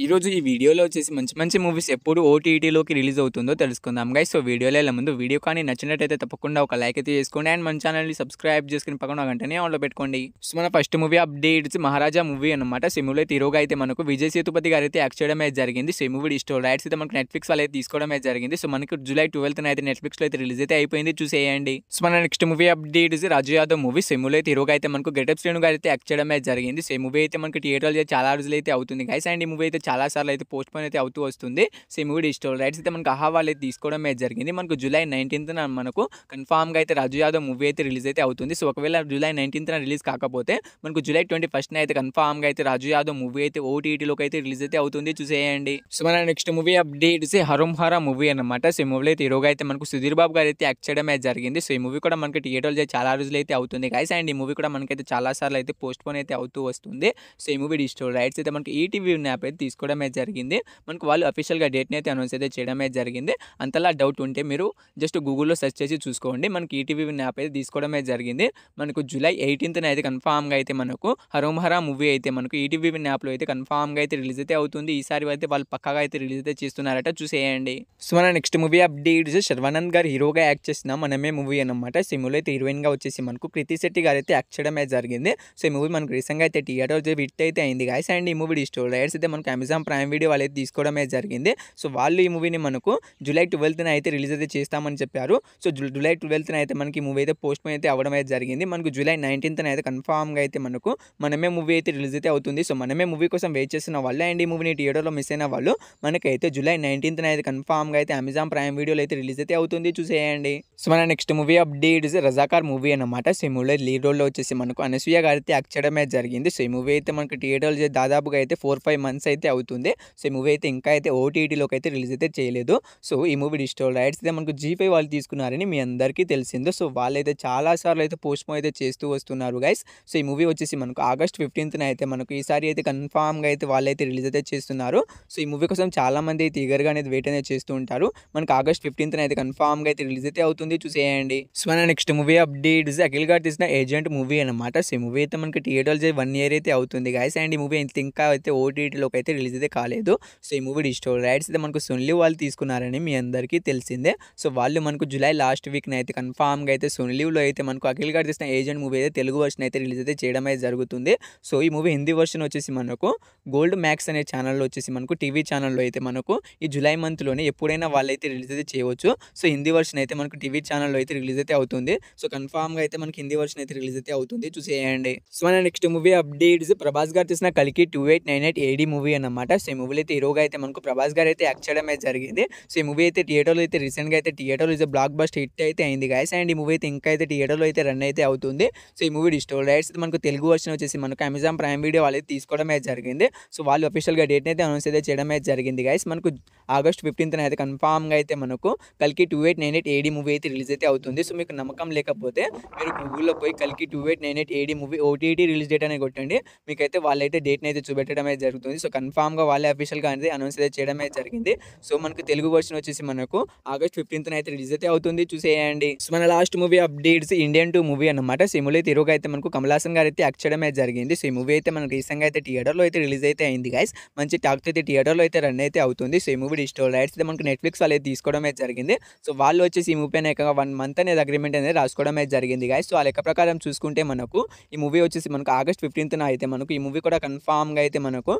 ఈరోజు ఈ వీడియోలో వచ్చేసి మంచి మంచి మూవీస్ ఎప్పుడు ఓటీటీలోకి రిలీజ్ అవుతుందో తెలుసుకుందాం గైస్. సో వీడియోలో వెళ్ళే ముందు వీడియో కానీ నచ్చినట్టయితే తప్పకుండా ఒక లైక్ అయితే చేసుకోండి అండ్ మన ఛానల్ని సబ్స్క్రైబ్ చేసుకుని పక్కన గంటనే ఆన్లో పెట్టుకోండి. సో మన ఫస్ట్ మూవీ అప్డేట్స్ మహారాజా మూవీ అనమాట. సో ఈ మూవీలో హీరోగా అయితే మనకు విజయ్ సేతుపతి గారు అయితే యాక్ట్ చేయడం అయితే జరిగింది. సో ఈ మూవీ డిజిటల్ రైట్స్ అయితే మనకు నెట్ఫ్లిక్స్ వాళ్ళు అయితే తీసుకోవడం అయితే జరిగింది. సో మనకి జూలై 12th అయితే నెట్ఫ్లిక్స్లో అయితే రిలీజ్ అయితే అయిపోయింది, చూసేయండి. సో మన నెక్స్ట్ మూవీ అప్డేట్స్ రాజు యాదవ్ మూవీ. సో ఈ మూవీలో అయితే హీరోగా అయితే మనకు గెటప్ శ్రీను గారు అయితే యాక్ట్ చేయడం అయితే జరిగింది. సో ఈ మూవీ అయితే మనకి థియేటర్లో చాలా రోజులు అయితే అవుతుంది గైస్ అండ్ ఈ మూవీ అయితే చాలా సార్లు అయితే పోస్ట్ పోన్ అయితే అవుతూ వస్తుంది. సో ఈ మూవీ డిజిటల్ రైట్స్ అయితే మనకు ఆహా వాళ్ళు అయితే తీసుకోవడం అయితే జరిగింది. మనకు జూలై 19th మనకు కన్ఫామ్గా అయితే రాజు యాదవ్ మూవీ అయితే రిలీజ్ అయితే అవుతుంది. సో ఒకవేళ జూలై 19th రిలీజ్ కాకపోతే మనకు జూలై 21st అయితే కన్ఫామ్గా అయితే రాజు యాదవ్ మూవీ అయితే ఓటీటీలోకి అయితే రిలీజ్ అయితే అవుతుంది, చూసేయండి. సో మన నెక్స్ట్ మూవీ అప్డేట్స్ హరం హరా మూవీ అనమాట. సో ఈ మూవీలో అయితే హీరోగా అయితే మనకు సుధీర్ బాబు గారు అయితే యాక్ట్ చేయడం అయితే జరిగింది. సో ఈ మూవీ కూడా మనకి థియేటర్లో చాలా రోజులు అయితే అవుతుంది గైస్ అండ్ ఈ మూవీ కూడా మనకైతే చాలా సార్లు అయితే పోస్ట్ పోన్ అయితే అవుతూ వస్తుంది. సో ఈ మూవీ డిజిటల్ రైట్స్ అయితే మనకి ఈటీవీ యాప్ అయితే తీసుకోవడం అయితే జరిగింది. మనకు వాళ్ళు అఫీషియల్గా డేట్ని అయితే అనౌన్స్ అయితే చేయడం అయితే జరిగింది. అంతలా డౌట్ ఉంటే మీరు జస్ట్ గూగుల్లో సెర్చ్ చేసి చూసుకోండి. మనకి ఈటీవీ యాప్ అయితే తీసుకోవడం అయితే జరిగింది. మనకు జూలై 18th అయితే కన్ఫామ్గా అయితే మనకు హరం హరా మూవీ అయితే మనకు ఈటీవీ యాప్లో అయితే కన్ఫామ్గా అయితే రిలీజ్ అయితే అవుతుంది. ఈసారి అయితే వాళ్ళు పక్కాగా అయితే రిలీజ్ అయితే చేస్తున్నారట, చూసేయండి. సో మన నెక్స్ట్ మూవీ అప్డేట్స్ శర్వానంద్ గారు హీరోగా యాక్ట్ చేసిన మనమే మూవీ అనమాట. సో ఈ మూవీలో అయితే హీరోయిన్గా వచ్చేసి మనకు కృతి శెట్టి గారు అయితే యాక్ట్ చేయడం అయితే జరిగింది. సో ఈ మూవీ మనకు రీసెంట్గా అయితే థియేటర్ హిట్ అయితే అయింది గైస్ అండ్ ఈ మూవీ డిజిటల్ రైట్స్ అయితే మనకు అమెజాన్ ప్రైమ్ వీడియో వాళ్ళు అయితే తీసుకోవడం అయితే జరిగింది. సో వాళ్ళు ఈ మూవీని మనకు జూలై 12th అయితే రిలీజ్ అయితే చేస్తామని చెప్పారు. సో జూలై 12th అయితే మనకి ఈ మూవీ అయితే పోస్ట్ పోన్ అయితే అవ్వడం అయితే జరిగింది. మనకు జూలై 19th అయితే కన్ఫామ్గా అయితే మనకు మనమే మూవీ అయితే రిలీజ్ అయితే అవుతుంది. సో మనమే మూవీ కోసం వెయిట్ చేస్తున్న వాళ్ళు అండ్ ఈ మూవీని థియేటర్లో మిస్ అయిన వాళ్ళు మనకైతే జూలై 19th అయితే కన్ఫామ్గా అయితే అమెజాన్ ప్రైమ్ వీడియోలో అయితే రిలీజ్ అయితే అవుతుంది, చూసేయండి. సో మన next movie updates Razakar movie అనమాట. సో ఈ మూవీలో లీడ్ రోల్లో వచ్చేసి మనకు అనసూయ గారు అయితే యాక్ట్ చేయడం అయితే జరిగింది. సో ఈ మూవీ అయితే మనకు థియేటర్లో దాదాపుగా అయితే 4-5 months అయితే అవుతుంది. సో ఈ మూవీ అయితే ఇంకా అయితే ఓటీటీలోకి అయితే రిలీజ్ అయితే చేయలేదు. సో ఈ మూవీ డిజిటల్ రైట్స్ అయితే మనకు G5 వాళ్ళు తీసుకున్నారని మీ అందరికీ తెలిసిందో. సో వాళ్ళైతే చాలా సార్లు అయితే పోస్ట్ పోన్ అయితే చేస్తూ వస్తున్నారు గైస్. సో ఈ మూవీ వచ్చేసి మనకు ఆగస్ట్ 15th అయితే మనకు ఈసారి అయితే కన్ఫామ్గా అయితే వాళ్ళైతే రిలీజ్ అయితే చేస్తున్నారు. సో ఈ మూవీ కోసం చాలా మంది అయితే ఈగర్గా అనేది వెయిట్ అనేది చేస్తూ ఉంటారు. మనకు ఆగస్ట్ 15th అయితే కన్ఫామ్గా అయితే రిలీజ్ అయితే అవుతుంది, చూసేయండి. సో మన నెక్స్ట్ మూవీ అప్డేట్స్ అఖిల్ గారు తీసిన ఏజెంట్ మూవీ అనమాట. సో ఈ మూవీ అయితే మనకి థియేటర్లో 1 year అయితే అవుతుంది గైస్ అండ్ ఈ మూవీ ఇంకా అయితే ఓటీటీలోకి అయితే రిలీజ్ అయితే కాలేదు. సో ఈ మూవీ డిజిటల్ రైట్స్ అయితే మనకు సోనీ వాళ్ళు తీసుకున్నారని మీ అందరికీ తెలిసిందే. సో వాళ్ళు మనకు జూలై లాస్ట్ వీక్న అయితే కన్ఫామ్గా అయితే సోనీ లీవ్లో అయితే మనకు అఖిల్ గారు తీసిన ఏజెంట్ మూవీ అయితే తెలుగు వర్షన్ అయితే రిలీజ్ అయితే చేయడం అయితే జరుగుతుంది. సో ఈ మూవీ హిందీ వర్షన్ వచ్చేసి మనకు గోల్డ్ మ్యాక్స్ అనే ఛానల్లో వచ్చేసి మనకు టీవీ ఛానల్లో అయితే మనకు ఈ జూలై మంత్లోనే ఎప్పుడైనా వాళ్ళైతే రిలీజ్ అయితే చేయవచ్చు. సో హిందీ వర్షన్ అయితే మనకు టీవీ ఛానల్లో అయితే రిలీజ్ అయితే అవుతుంది. సో కన్ఫామ్గా అయితే మనకి హిందీ వర్షన్ అయితే రిలీజ్ అయితే అవుతుంది, చూసేయండి. సో మన నెక్స్ట్ మూవీ అప్డేట్స్ ప్రభాస్ గారు తీసిన కలికి 2898 AD మూవీ అనమాట. సో ఈ మూవీలో అయితే హీరోగా అయితే మనకు ప్రభాస్ గారు అయితే యాక్ట్ చేయడం అయితే జరిగింది. సో ఈ మూవీ అయితే థియేటర్లో అయితే రీసెంట్గా అయితే థియేటర్లో బ్లాక్ బస్టర్ హిట్ అయితే అయింది గైస్ అండ్ ఈ మూవీ అయితే ఇంకా అయితే థియేటర్లో అయితే రన్ అయితే అవుతుంది. సో ఈ మూవీ డిజిటల్ రైట్స్ అయితే మనకు తెలుగు వర్షన్ వచ్చేసి మనకు అమెజాన్ ప్రైమ్ వీడియో వాళ్ళు అయితే తీసుకోవడం అయితే జరిగింది. సో వాళ్ళు అఫీషియల్గా డేట్ని అయితే అనౌన్స్ అయితే చేయడం అయితే జరిగింది గైస్. మనకు ఆగస్ట్ 15th అయితే కన్ఫామ్గా అయితే మనకు కల్కి 2898 AD మూవీ అయితే రిలీజ్ అయితే అవుతుంది. సో మీకు నమ్మకం లేకపోతే మీరు గూగుల్లో పోయి కల్కి 2898 AD movie OTT release date అనేది కొట్టండి, మీకైతే వాళ్ళైతే డేట్ని అయితే చూపెట్టడం అయితే జరుగుతుంది. సో కన్ఫామ్గా వాళ్ళే అఫీషియల్గా అనేది అనౌన్స్ అయితే చేయడం అయితే జరిగింది. సో మనకు తెలుగు వర్షన్ వచ్చేసి మనకు ఆగస్ట్ 15th అయితే రిలీజ్ అయితే అవుతుంది, చూసేయండి. సో మన last movie updates Indian 2 movie అనమాట. సో ఈ మూవీ అయితే హీరోగా అయితే మనకు కమల్ హాసన్ గారు అయితే యాక్ట్ చేయడం అయితే జరిగింది. సో ఈ మూవీ అయితే మనకు రీసెంట్గా అయితే థియేటర్లో అయితే రిలీజ్ అయితే అయింది గైస్. మంచి టాక్ అయితే థియేటర్లో అయితే రన్ అయితే అవుతుంది. సో ఈ మూవీ డిజిటల్ రైట్స్ అయితే మనకు నెట్ఫ్లిక్స్ వాళ్ళు అయితే తీసుకోవడం అయితే జరిగింది. సో వాళ్ళు వచ్చేసి ఈ మూవీ అనేక 1 month అనేది అగ్రిమెంట్ అనేది రాసుకోవడం అయితే జరిగింది గైస్. సో ఆ లెక్క ప్రకారం చూసుకుంటే మనకు ఈ మూవీ వచ్చేసి మనకు ఆగస్ట్ 15th అయితే మనకు ఈ మూవీ కూడా కన్ఫామ్గా అయితే మనకు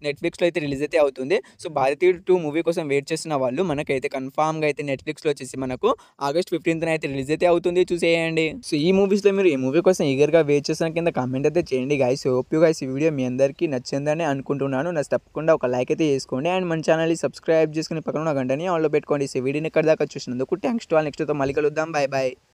నెట్ఫ్లిక్స్లో అయితే రిలీజ్ అయితే అవుతుంది. సో భారతీయుడు 2 మూవీ కోసం వెయిట్ చేస్తున్న వాళ్ళు మనకైతే కన్ఫామ్గా అయితే నెట్ఫ్లిక్స్లో వచ్చేసి మనకు ఆగస్ట్ 15th అయితే రిలీజ్ అయితే అవుతుంది, చూసేయండి. సో ఈ మూవీస్లో మీరు ఈ మూవీ కోసం ఈగర్గా వెయిట్ చేసిన కింద కామెంట్ అయితే చేయండి గైస్. హోప్ యూ గైస్ ఈ వీడియో మీ అందరికీ నచ్చిందని అనుకుంటున్నాను. నాకు తప్పకుండా ఒక లైక్ అయితే చేసుకోండి అండ్ మన ఛానల్ని సబ్స్క్రైబ్ చేసుకుని పక్కన ఉన్న గంటని ఆన్లో పెట్టుకోండి. సో వీడియోని ఇక్కడ దాకా చూసినందుకు థ్యాంక్స్ టు ఆల్. నెక్స్ట్ తో మళ్ళీ కలుద్దాం, బాయ్ బాయ్.